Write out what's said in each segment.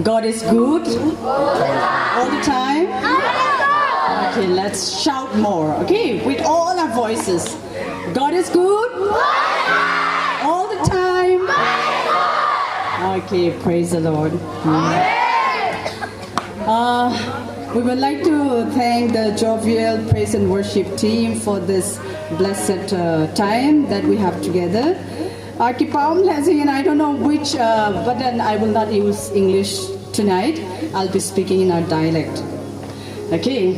God is good all the time. Okay, let's shout more. Okay, with all our voices. God is good all the time. Okay, praise the Lord. We would like to thank the jovial praise and worship team for this blessed time that we have together. And I don't know which button. I will not use English tonight. I'll be speaking in our dialect. Okay.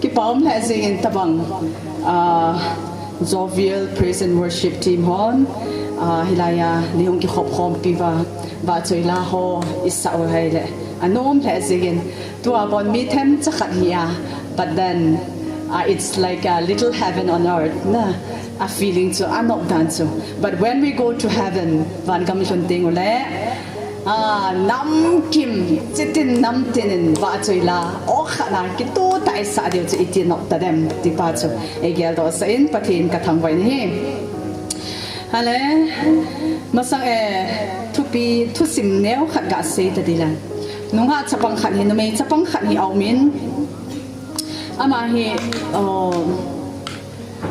Kipam in tabang jovial praise and worship team hon. Hilaya lihong kihop hom piva ba choy la ho isa o haile. Anom again to upon meet him here, but then it's like a little heaven on earth. Nah, a feeling so I'm not done so. But when we go to heaven, van kamishon ting ule nam kim chitin nam tinin ba choy la o khana kito tai sa dio chu itin nok ta dem ti pa chu egel do sa in pathin ka thang vai ni hale masang thupi thusim neu khat ga se ta dilan Numei Chapang khat hi Numei Chapang khat hi aumin ama hi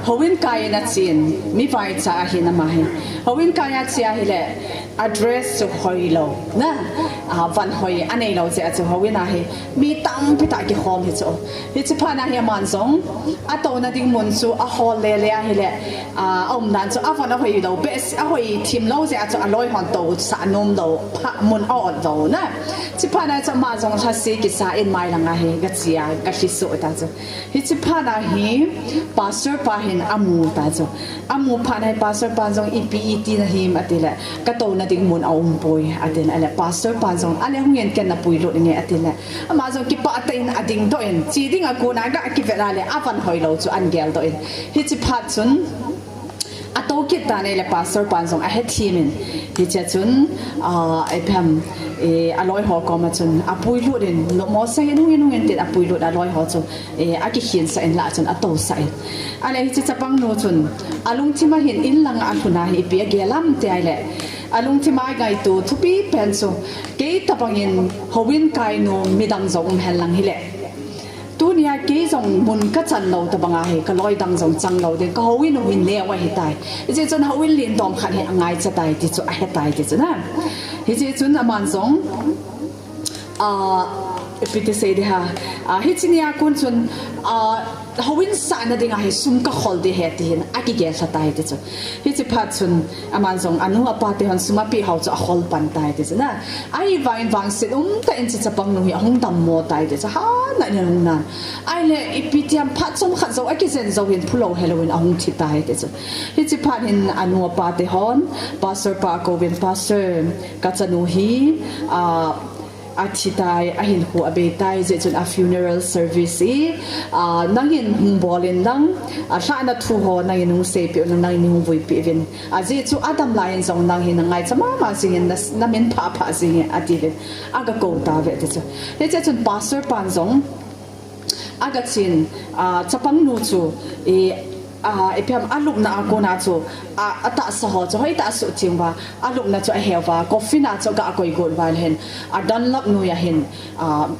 howin kai na chin mi vai cha hi na ma hi howin kai ya chia hi le address to hoilo na van hoi anei lo che chu howin a hi mi tam pita ki khom hi chu hi chi phana hi man song ato na ding mun chu a hol le le hi le om nan chu avan a hoi lo bes a hoi thim lo che chu a loi hon to sa nom lo pha mun a on do na chi phana chu ma song tha se ki sa in mai langa hi ga chia ka shi so ta chu hi chi phana hi pastor pa hin amu ta chu amu phana pastor pa song ipet na him atila ka to na ding mun ahipoi atin ala pastor pa song ale hungen ken na pui lo nge atila ama song ki pa tin ading do en chi ding a ko na ga ki vela le avan hoi lo chu an gel do en hi chi phat chun ato ki ta ne le pastor pa song a he thimin hi cha chun ai pham aloi ho ko ma chun apui lu den no mo sa ngen te apui lu aloi ho chu a ki hin sa en la chun ato sa en ale hi chi chapang no chun alung chi ma hin in lang a thuna hi pe gelam te ai le alung chi mai gai tu thupi pen so ke tapangin howin kai no midam zong hel lang hi le tu nia ke zong mun ka chan lo ta banga he ka loi dang zong chang lo de ka howin no hin le wa hi tai je chun howin lin dom khat he angai cha tai ti chu a he tai ti chu na hi je chun aman zong epite se de ha hi chinia kun chun howin sa na dinga he sum ka khol de he tin aki ge sa tai ti chu hi chi phat chun aman zong anu apa te hon suma pi hau chu a khol pan tai ti chu na ai vain wang sit ta in chi chapang no hi hong dam mo tai ti chu ha na ni na ai le ipitiam phat chom khat zo aki zen zo hin phulo halloween a hong thi tai ti chu hi chi phat hin anu apa te hon pastor pa ko ben pastor ka chanu hi achitai ahin hu abe tai je chun a funeral service nangin bolin lang sha na thu ho nangin nu se pe nang ni vui pe vin a je chu adam lion zong nang hin ngai chama ma sing na men pha pha sing ati aga ko ta ve te chu he che chun pastor pan zong aga chin chapang nu chu epiam aluk na ko na chu ata sa ho chu hoi ta su chingwa aluk na chu a hewa coffee na chu ga koi gol wal hen a dan lak nu ya hen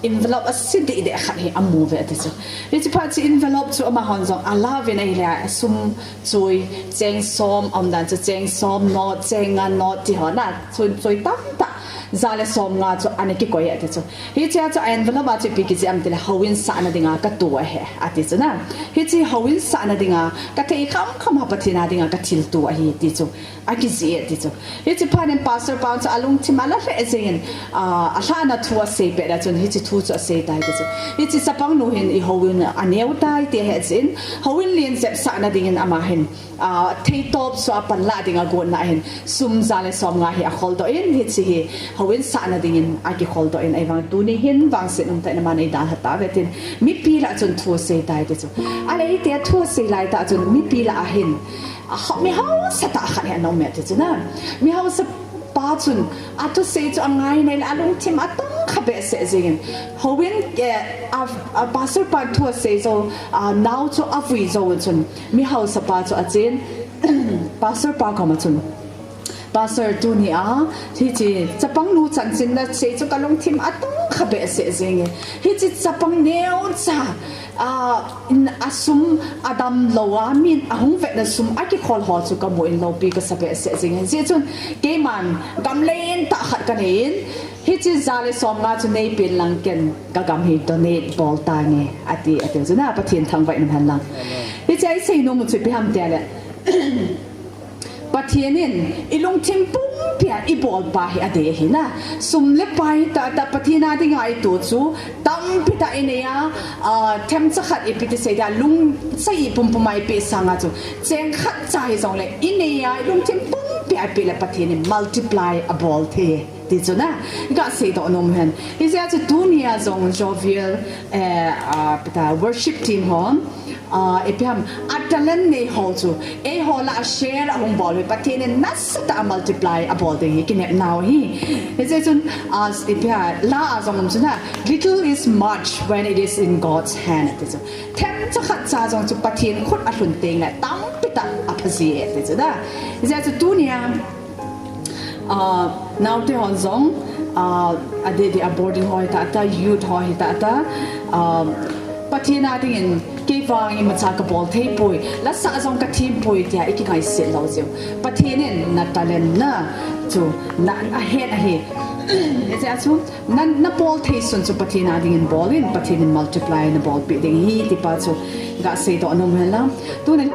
envelope a sidi de khat he amu ve te chu he chi phat chi envelope chu ama hon zong ala ve na ila sum choi cheng som om dan chu cheng som no cheng an no ti ho na choi ta zale som nga chu aneki koi ate chu hi cha chu envelope a chu pi ki ji am te howin sa na dinga ka tu he ati chu na hi chi howin sa na dinga ka thei kham ha pathina dinga ka thil tu a hi ti chu a ki ji ti chu hi chi phanen pastor pa chu alung chi mala fe ezin a hla na thua se pe da chun hi chi thu chu se tai ti chu hi chi sapang nu hin I howin aneu tai te he zin howin lien sep sa na dingin ama hin thei top so apan la dinga go na hin sum zale som nga hi a khol do in hi chi hi howin sa na dingin a ki khol do in ai wang tu ni hin wang se num ta na man ai da hata vetin mi pi la chun thu se tai ti chu ale hi te thu se lai ta chun mi pi la a hin mi hau sa ta khan he no me ti chu na mi hau sa pa chun atu se chu angai nei alung tim atong khabe se zin howin a pastor pa thu se so now chu afui zo chun mi hau sa pa chu a chen pastor pa kama chun pastor tu ni Hiche Chapang nu chan chin na se chu kalong thim atong khabe se zenge Hiche Chapang neu cha in asum adam lowa min ahung vet na sum aki khol ho chu ka mo in lo pi ka sabe se zenge je chun ke man gam len ta khat kan in Hiche zale som nga chu nei pin lang ken ka gam hi donate bol ta nge ati chu na pathin thang vai nam han lang Hiche ai sei no mu chu pi ham te le Pathenin ilong timpung pia ibol bahi ade hina sumle pai ta pathina ding ai tu chu tam pita ineya them chakhat ipiti se da lung sai pumpumai pe sanga chu cheng khat chai zong le ineya ilong timpung pia pe le pathenin multiply a bol the ti chu na ga se do nom hen is ya chu dunia zong jovial pita worship team home epiam atalan ne ho chu ho la share ahong bol Pathenin nasata multiply a bol de kinep now hi is it as epia la azong chuna little is much when it is in God's hand so them cha khat cha jong chu Pathen khut a hlun teng la tam pita a phasi te chu da is it dunia now te hon zong ade de boarding hoi ta youth hoi ta Pathena ding in kevang in mataka bol thei poi la sa zong ka thim poi tia ikingai se lo zeu Pathenin na talen na chu na a he is that so na bol thei sun chu Pathena ding in ball in Pathenin multiply na ball bi ding hi ti pa chu ga se do nom hela tu